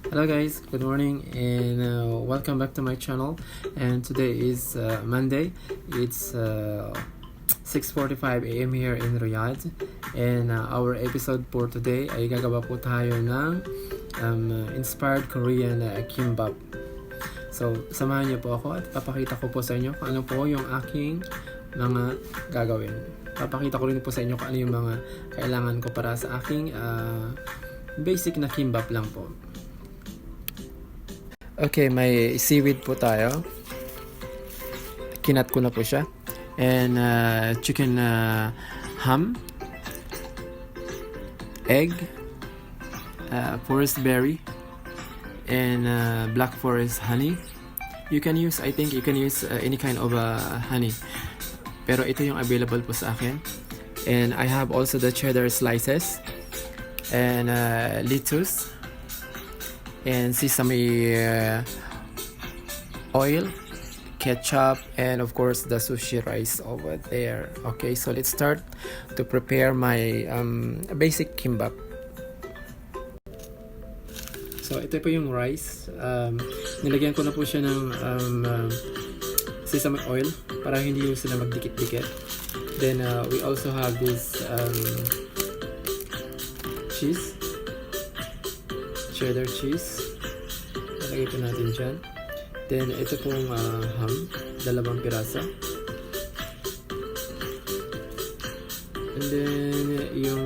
Hello guys, good morning and welcome back to my channel. And today is Monday. It's 6:45 AM here in Riyadh. And our episode for today ay gagawa po tayo ng inspired Korean kimbap. So samahan niyo po ako at papakita ko po sa inyo kung ano po yung aking mga gagawin. Papakita ko rin po sa inyo kung ano yung mga kailangan ko para sa aking basic na kimbap lang po. Okay, may seaweed po tayo. Kinat ko na po siya. And chicken ham, egg, forest berry, and black forest honey. You can use any kind of honey. Pero ito yung available po sa akin. And I have also the cheddar slices and lettuce and sesame oil, ketchup, and of course the sushi rice over there. Okay, so let's start to prepare my basic kimbap. So ito po yung rice. Nilagyan ko na po siya ng sesame oil para hindi yung sila magdikit-dikit. Then we also have this cheese, cheddar cheese. Lagay po natin dyan. Then ito pong ham, 2 piraso. And then yung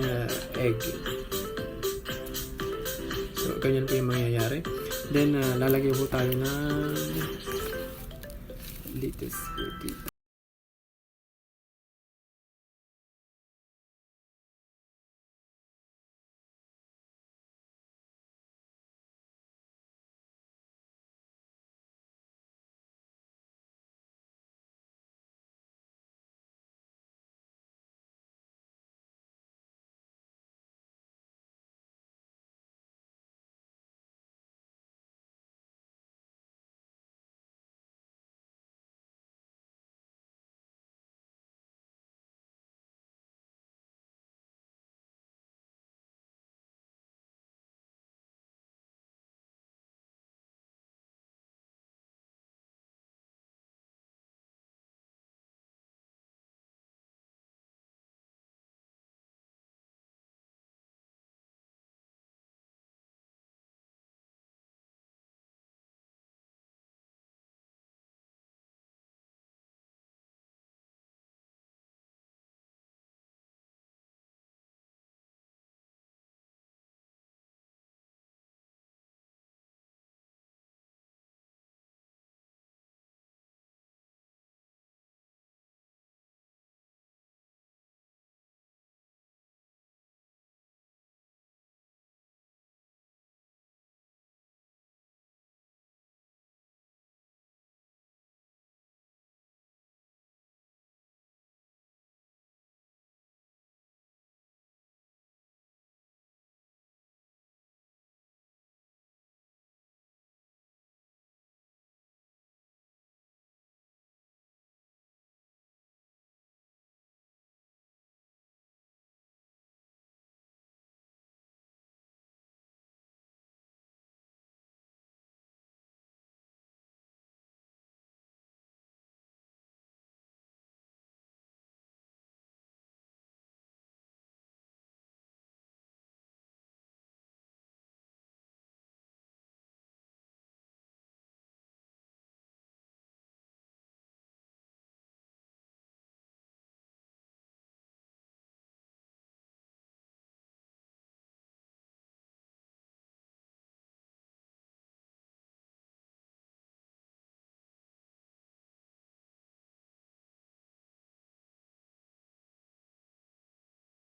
egg. So ganyan po yung mangyayari. Then lalagay po tayo ng lettuce dito.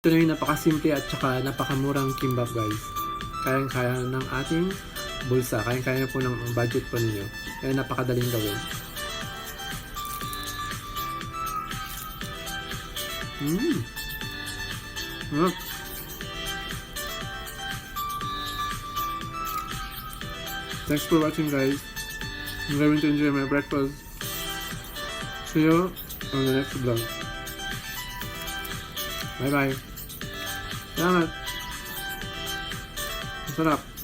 Ito na yung napakasimple at saka napakamurang kimbap guys. Kayang-kaya ng ating bulsa. Kayang-kaya na po ng budget po ninyo. Kaya napakadaling gawin. Thanks for watching guys. I'm going to enjoy my breakfast. See you on the next vlog. Bye bye. Salamat. Masarap.